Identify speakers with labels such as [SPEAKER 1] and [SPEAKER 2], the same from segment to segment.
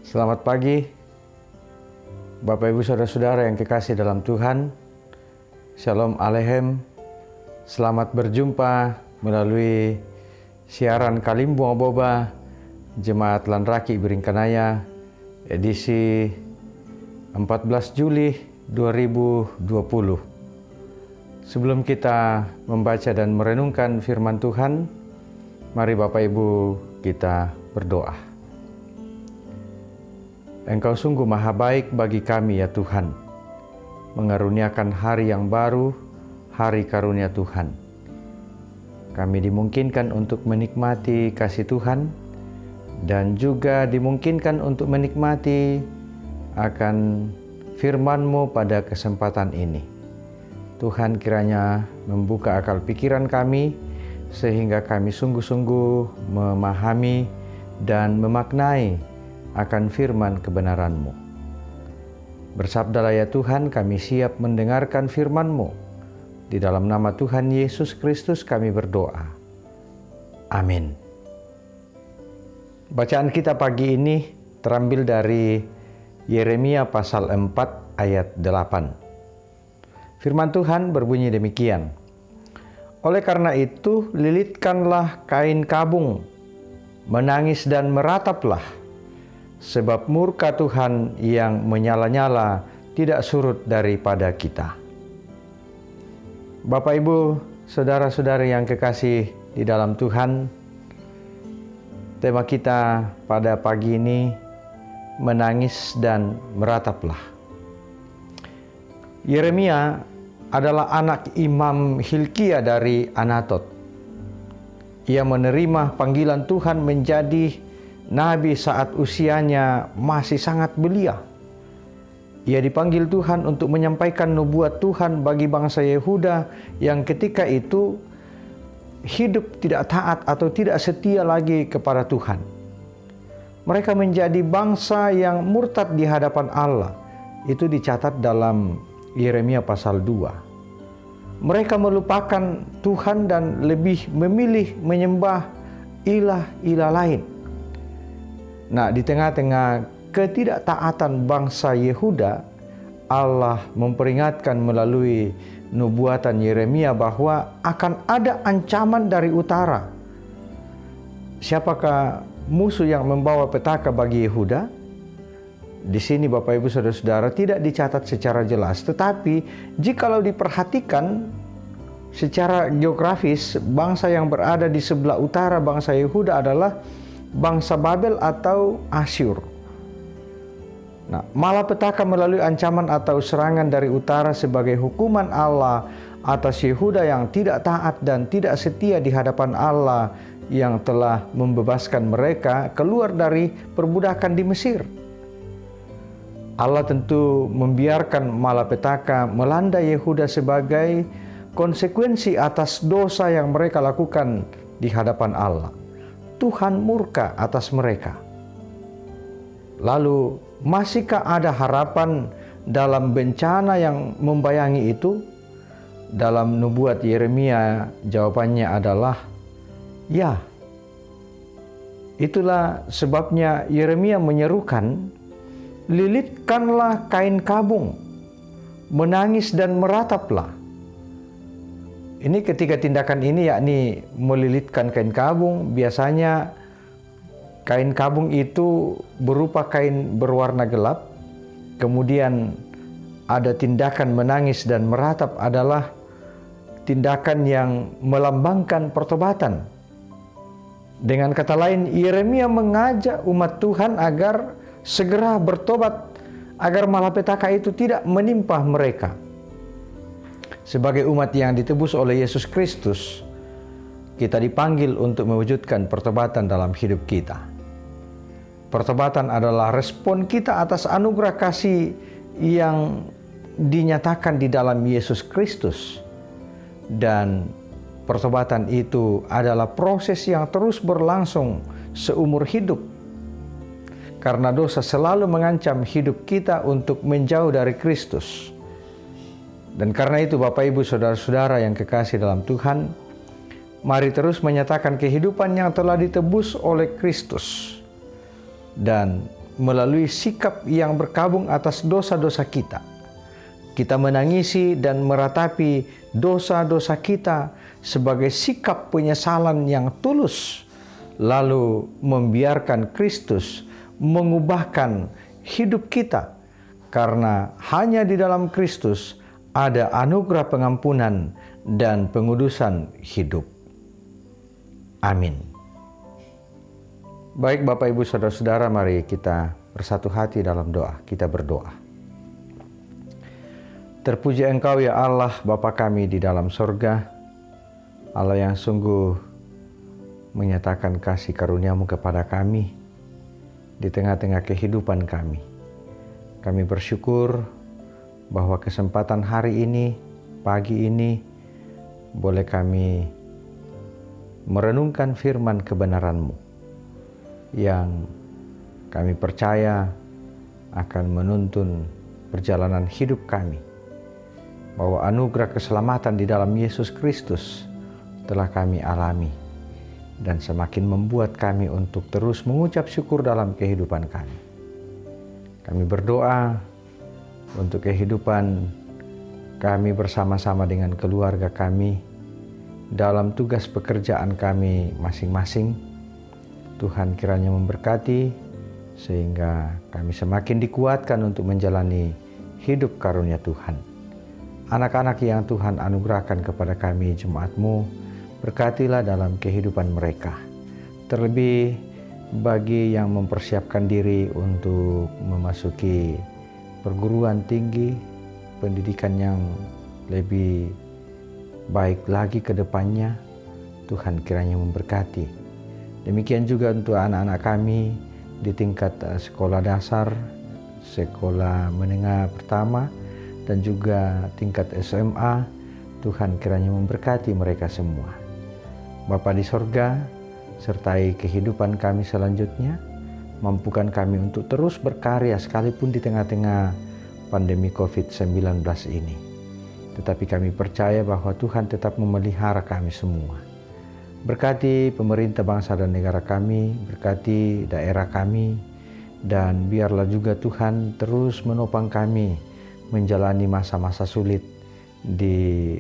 [SPEAKER 1] Selamat pagi, Bapak Ibu Saudara-saudara yang kekasih dalam Tuhan. Shalom Aleichem. Selamat berjumpa melalui siaran Kalimbu Aboba Jemaat Lanraki Biringkanaya edisi 14 Juli 2020. Sebelum kita membaca dan merenungkan firman Tuhan, mari Bapak Ibu kita berdoa. Engkau sungguh maha baik bagi kami ya Tuhan, mengaruniakan hari yang baru, hari karunia Tuhan. Kami dimungkinkan untuk menikmati kasih Tuhan dan juga dimungkinkan untuk menikmati akan firman-Mu pada kesempatan ini. Tuhan kiranya membuka akal pikiran kami sehingga kami sungguh-sungguh memahami dan memaknai akan firman kebenaran-Mu. Bersabdalah ya Tuhan, kami siap mendengarkan firman-Mu. Di dalam nama Tuhan Yesus Kristus kami berdoa. Amin. Bacaan kita pagi ini terambil dari Yeremia pasal 4 ayat 8. Firman Tuhan berbunyi demikian. Oleh karena itu, lilitkanlah kain kabung, menangis dan merataplah, sebab murka Tuhan yang menyala-nyala tidak surut daripada kita. Bapak Ibu, saudara-saudari yang kekasih di dalam Tuhan, tema kita pada pagi ini menangis dan merataplah. Yeremia adalah anak Imam Hilkia dari Anatot. Ia menerima panggilan Tuhan menjadi nabi saat usianya masih sangat belia. Ia dipanggil Tuhan untuk menyampaikan nubuat Tuhan bagi bangsa Yehuda yang ketika itu hidup tidak taat atau tidak setia lagi kepada Tuhan. Mereka menjadi bangsa yang murtad di hadapan Allah. Itu dicatat dalam Yeremia pasal 2. Mereka melupakan Tuhan dan lebih memilih menyembah ilah-ilah lain. Nah, di tengah-tengah ketidaktaatan bangsa Yehuda, Allah memperingatkan melalui nubuatan Yeremia bahwa akan ada ancaman dari utara. Siapakah musuh yang membawa petaka bagi Yehuda? Di sini Bapak Ibu Saudara-saudara tidak dicatat secara jelas, tetapi jikalau diperhatikan secara geografis, bangsa yang berada di sebelah utara bangsa Yehuda adalah bangsa Babel atau Asyur. Nah, malapetaka melalui ancaman atau serangan dari utara sebagai hukuman Allah atas Yehuda yang tidak taat dan tidak setia di hadapan Allah yang telah membebaskan mereka keluar dari perbudakan di Mesir. Allah tentu membiarkan malapetaka melanda Yehuda sebagai konsekuensi atas dosa yang mereka lakukan di hadapan Allah. Tuhan murka atas mereka. Lalu, masihkah ada harapan dalam bencana yang membayangi itu? Dalam nubuat Yeremia, jawabannya adalah ya. Itulah sebabnya Yeremia menyerukan, lilitkanlah kain kabung, menangis dan merataplah. Ini ketika tindakan ini yakni melilitkan kain kabung, biasanya kain kabung itu berupa kain berwarna gelap. Kemudian ada tindakan menangis dan meratap adalah tindakan yang melambangkan pertobatan. Dengan kata lain, Yeremia mengajak umat Tuhan agar segera bertobat agar malapetaka itu tidak menimpa mereka. Sebagai umat yang ditebus oleh Yesus Kristus, kita dipanggil untuk mewujudkan pertobatan dalam hidup kita. Pertobatan adalah respon kita atas anugerah kasih yang dinyatakan di dalam Yesus Kristus. Dan pertobatan itu adalah proses yang terus berlangsung seumur hidup. Karena dosa selalu mengancam hidup kita untuk menjauh dari Kristus. Dan karena itu Bapak Ibu Saudara-saudara yang kekasih dalam Tuhan, mari terus menyatakan kehidupan yang telah ditebus oleh Kristus. Dan melalui sikap yang berkabung atas dosa-dosa kita. Kita menangisi dan meratapi dosa-dosa kita sebagai sikap penyesalan yang tulus, lalu membiarkan Kristus mengubahkan hidup kita, karena hanya di dalam Kristus ada anugerah pengampunan dan pengudusan hidup. Amin. Baik Bapak Ibu Saudara-saudara, mari kita bersatu hati dalam doa. Kita berdoa. Terpuji Engkau ya Allah, Bapa kami di dalam sorga, Allah yang sungguh menyatakan kasih karunia-Mu kepada kami di tengah-tengah kehidupan kami. Kami bersyukur bahwa kesempatan hari ini, pagi ini, boleh kami merenungkan firman kebenaran-Mu yang kami percaya akan menuntun perjalanan hidup kami, bahwa anugerah keselamatan di dalam Yesus Kristus telah kami alami dan semakin membuat kami untuk terus mengucap syukur dalam kehidupan kami. Kami berdoa untuk kehidupan kami bersama-sama dengan keluarga kami dalam tugas pekerjaan kami masing-masing. Tuhan kiranya memberkati sehingga kami semakin dikuatkan untuk menjalani hidup karunia Tuhan. Anak-anak yang Tuhan anugerahkan kepada kami jemaat-Mu, berkatilah dalam kehidupan mereka. Terlebih bagi yang mempersiapkan diri untuk memasuki perguruan tinggi, pendidikan yang lebih baik lagi ke depannya, Tuhan kiranya memberkati. Demikian juga untuk anak-anak kami di tingkat sekolah dasar, sekolah menengah pertama, dan juga tingkat SMA, Tuhan kiranya memberkati mereka semua. Bapa di sorga, sertai kehidupan kami selanjutnya, mampukan kami untuk terus berkarya sekalipun di tengah-tengah pandemi COVID-19 ini. Tetapi kami percaya bahwa Tuhan tetap memelihara kami semua. Berkati pemerintah bangsa dan negara kami, berkati daerah kami, dan biarlah juga Tuhan terus menopang kami menjalani masa-masa sulit di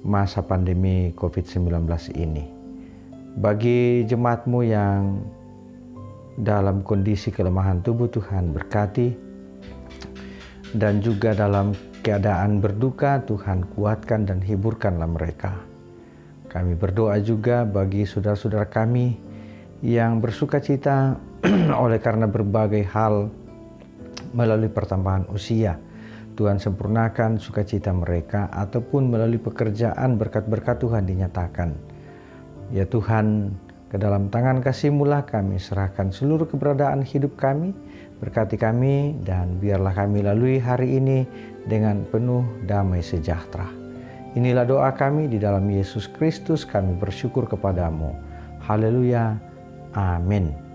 [SPEAKER 1] masa pandemi COVID-19 ini. Bagi jemaat-Mu yang dalam kondisi kelemahan tubuh, Tuhan berkati, dan juga dalam keadaan berduka, Tuhan kuatkan dan hiburkanlah mereka. Kami berdoa juga bagi saudara-saudara kami yang bersuka cita oleh karena berbagai hal melalui pertambahan usia. Tuhan sempurnakan sukacita mereka, ataupun melalui pekerjaan berkat-berkat Tuhan dinyatakan. Ya Tuhan, ke dalam tangan kasih-Mu lah kami serahkan seluruh keberadaan hidup kami. Berkati kami dan biarlah kami lalui hari ini dengan penuh damai sejahtera. Inilah doa kami di dalam Yesus Kristus, kami bersyukur kepadamu. Haleluya. Amin.